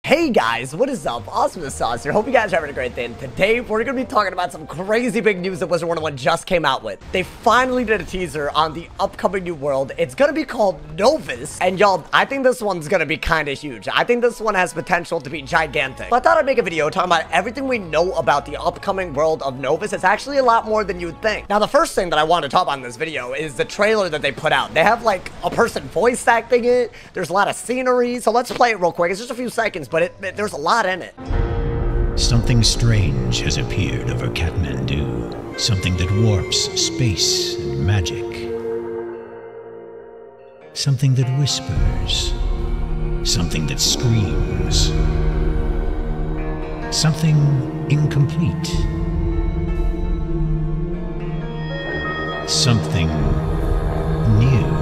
Hey guys, what is up? AwesomeTheSauce here. Hope you guys are having a great day. And today we're going to be talking about some crazy big news that Wizard101 just came out with. They finally did a teaser on the upcoming new world. It's going to be called NOVUS. And y'all, I think this one's going to be kind of huge. I think this one has potential to be gigantic. But I thought I'd make a video talking about everything we know about the upcoming world of NOVUS. It's actually a lot more than you'd think. Now, the first thing that I want to talk about in this video is the trailer that they put out. They have like a person voice acting it. There's a lot of scenery. So let's play it real quick. It's just a few seconds, but there's a lot in it. Something strange has appeared over Kathmandu. Something that warps space and magic. Something that whispers. Something that screams. Something incomplete. Something new.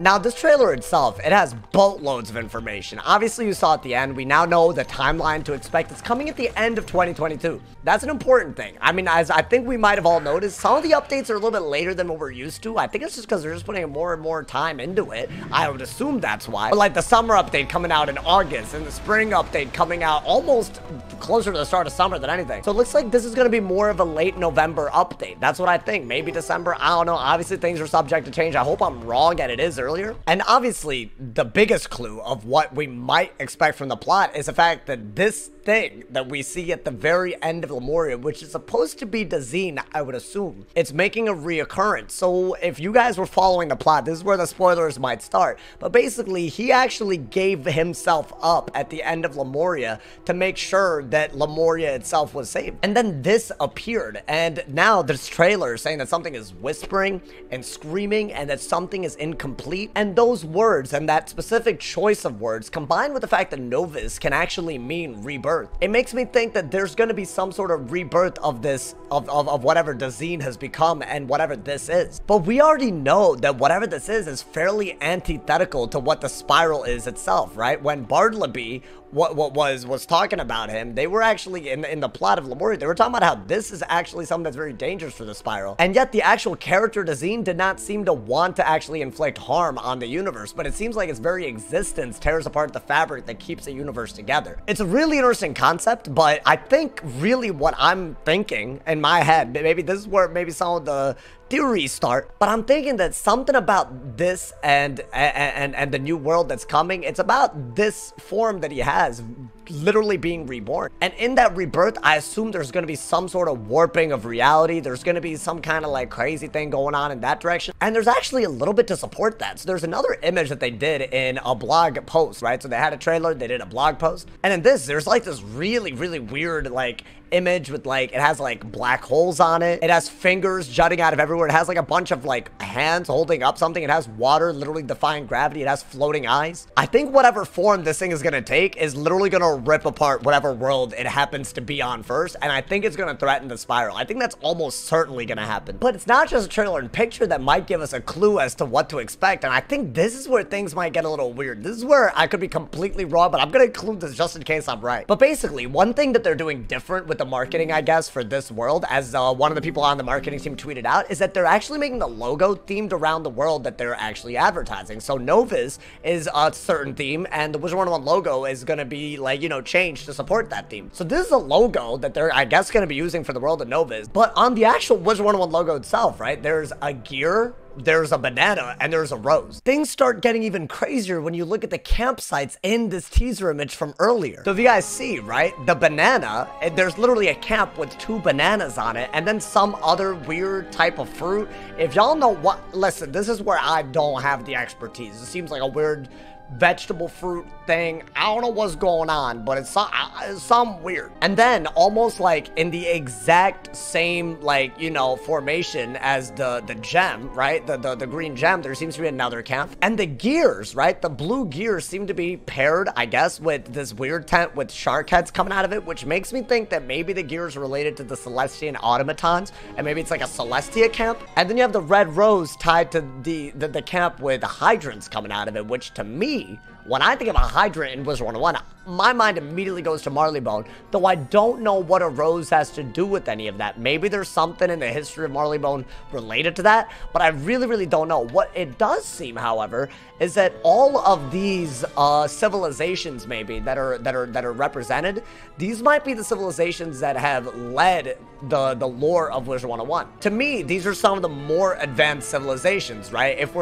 Now, this trailer itself, it has boatloads of information. Obviously, you saw at the end, we now know the timeline to expect. It's coming at the end of 2022. That's an important thing. I mean, as I think we might have all noticed, some of the updates are a little bit later than what we're used to. I think it's just because they're just putting more and more time into it. I would assume that's why. But like the summer update coming out in August and the spring update coming out almost closer to the start of summer than anything. So it looks like this is going to be more of a late November update. That's what I think. Maybe December. I don't know. Obviously, things are subject to change. I hope I'm wrong and it is earlier. And obviously, the biggest clue of what we might expect from the plot is the fact that this thing that we see at the very end of Lemuria, which is supposed to be Dazine, I would assume, it's making a reoccurrence. So if you guys were following the plot, this is where the spoilers might start. But basically, he actually gave himself up at the end of Lemuria to make sure that Lemuria itself was saved. And then this appeared, and now this trailer is saying that something is whispering and screaming and that something is incomplete. And those words and that specific choice of words combined with the fact that Novus can actually mean rebirth. It makes me think that there's going to be some sort of rebirth of this, of whatever Dazine has become and whatever this is. But we already know that whatever this is fairly antithetical to what the spiral is itself, right? When Bartleby was talking about him, they were actually in the plot of Lemuria, they were talking about how this is actually something that's very dangerous for the spiral. And yet the actual character Dazine did not seem to want to actually inflict harm on the universe, but it seems like its very existence tears apart the fabric that keeps the universe together. It's a really interesting concept, but I think really what I'm thinking in my head, maybe this is where maybe some of the theories start, but I'm thinking that something about this and the new world that's coming, it's about this form that he has literally being reborn. And in that rebirth, I assume there's going to be some sort of warping of reality. There's going to be some kind of like crazy thing going on in that direction. And there's actually a little bit to support that. So there's another image that they did in a blog post, right? So they had a trailer, they did a blog post. And in this, there's like this really, really weird like image with like, it has like black holes on it. It has fingers jutting out of everywhere. It has like a bunch of like hands holding up something. It has water literally defying gravity. It has floating eyes. I think whatever form this thing is going to take is literally going to rip apart whatever world it happens to be on first. And I think it's going to threaten the spiral. I think that's almost certainly going to happen. But it's not just a trailer and picture that might give us a clue as to what to expect. And I think this is where things might get a little weird. This is where I could be completely wrong, but I'm going to include this just in case I'm right. But basically, one thing that they're doing different with the marketing, I guess, for this world, as one of the people on the marketing team tweeted out, is that they're actually making the logo themed around the world that they're actually advertising. So Novus is a certain theme, and the Wizard101 logo is going to be like, you know, changed to support that theme. So this is a logo that they're, I guess, going to be using for the world of Novus. But on the actual Wizard101 logo itself, right, there's a gear, there's a banana, and there's a rose. Things start getting even crazier when you look at the campsites in this teaser image from earlier. So if you guys see, right, the banana, there's literally a camp with 2 bananas on it, and then some other weird type of fruit. If y'all know what, listen, this is where I don't have the expertise. It seems like a weird vegetable fruit thing. I don't know what's going on, but it's some weird. And then almost like in the exact same, like, you know, formation as the gem, right? The green gem, there seems to be another camp. And the gears, right? The blue gears seem to be paired, I guess, with this weird tent with shark heads coming out of it, which makes me think that maybe the gears are related to the Celestian automatons, and maybe it's like a Celestia camp. And then you have the red rose tied to the camp with hydrants coming out of it, which to me, when I think of a hydrant in Wizard101, my mind immediately goes to Marleybone, though I don't know what a rose has to do with any of that. Maybe there's something in the history of Marleybone related to that, but I really, really don't know. What it does seem, however, is that all of these civilizations maybe that are represented, these might be the civilizations that have led the lore of Wizard101. To me, these are some of the more advanced civilizations, right? If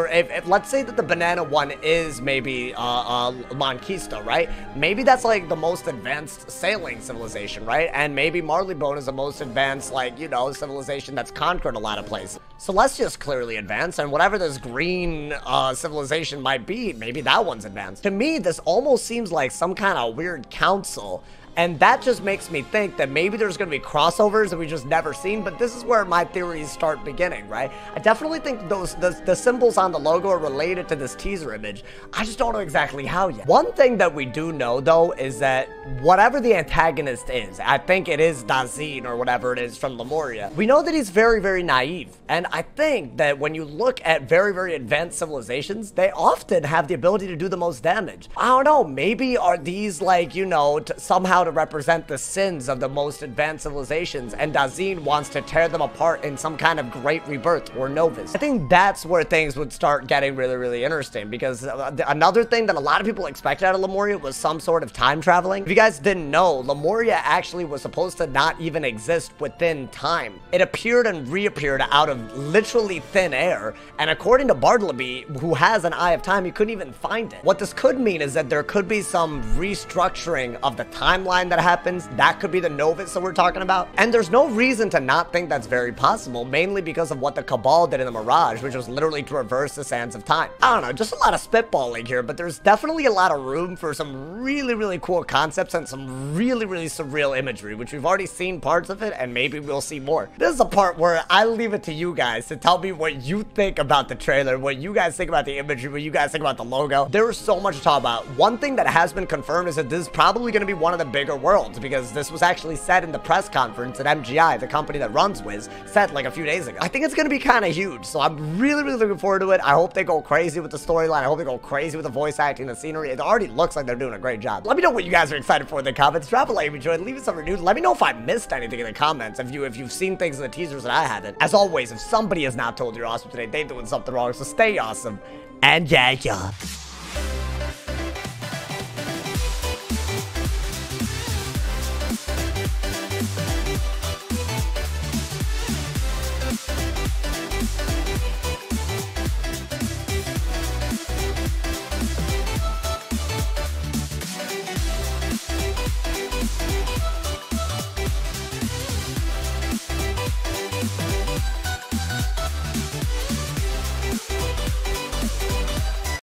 let's say that the banana one is maybe Monquista, right? Maybe that's like the most advanced sailing civilization, right? And maybe Marleybone is the most advanced, like, you know, civilization that's conquered a lot of places. So let's just clearly advance, and whatever this green civilization might be, maybe that one's advanced. To me, this almost seems like some kind of weird council. And that just makes me think that maybe there's going to be crossovers that we just never seen, but this is where my theories start beginning, right? I definitely think the symbols on the logo are related to this teaser image. I just don't know exactly how yet. One thing that we do know, though, is that whatever the antagonist is, I think it is Dazine or whatever it is from Lemuria, we know that he's very, very naive. And I think that when you look at very, very advanced civilizations, they often have the ability to do the most damage. I don't know, maybe are these, like, you know, somehow to represent the sins of the most advanced civilizations, and Dazine wants to tear them apart in some kind of great rebirth or Novus. I think that's where things would start getting really, really interesting, because another thing that a lot of people expected out of Lemuria was some sort of time traveling. If you guys didn't know, Lemuria actually was supposed to not even exist within time. It appeared and reappeared out of literally thin air, and according to Bartleby, who has an Eye of Time, he couldn't even find it. What this could mean is that there could be some restructuring of the timeline that happens. That could be the Novus that we're talking about. And there's no reason to not think that's very possible, mainly because of what the Cabal did in the Mirage, which was literally to reverse the sands of time. I don't know, just a lot of spitballing here, but there's definitely a lot of room for some really, really cool concepts and some really, really surreal imagery, which we've already seen parts of it, and maybe we'll see more. This is a part where I leave it to you guys to tell me what you think about the trailer, what you guys think about the imagery, what you guys think about the logo. There is so much to talk about. One thing that has been confirmed is that this is probably going to be one of the bigger worlds, because this was actually said in the press conference that MGI, the company that runs Wiz, said like a few days ago. I think it's going to be kind of huge, so I'm really, really looking forward to it. I hope they go crazy with the storyline. I hope they go crazy with the voice acting, the scenery. It already looks like they're doing a great job. Let me know what you guys are excited for in the comments. Drop a like if you enjoyed, leave it some reviews. Let me know if I missed anything in the comments, if you've seen things in the teasers that I haven't. As always, if somebody has not told you you're awesome today, they're doing something wrong, so stay awesome. And yeah.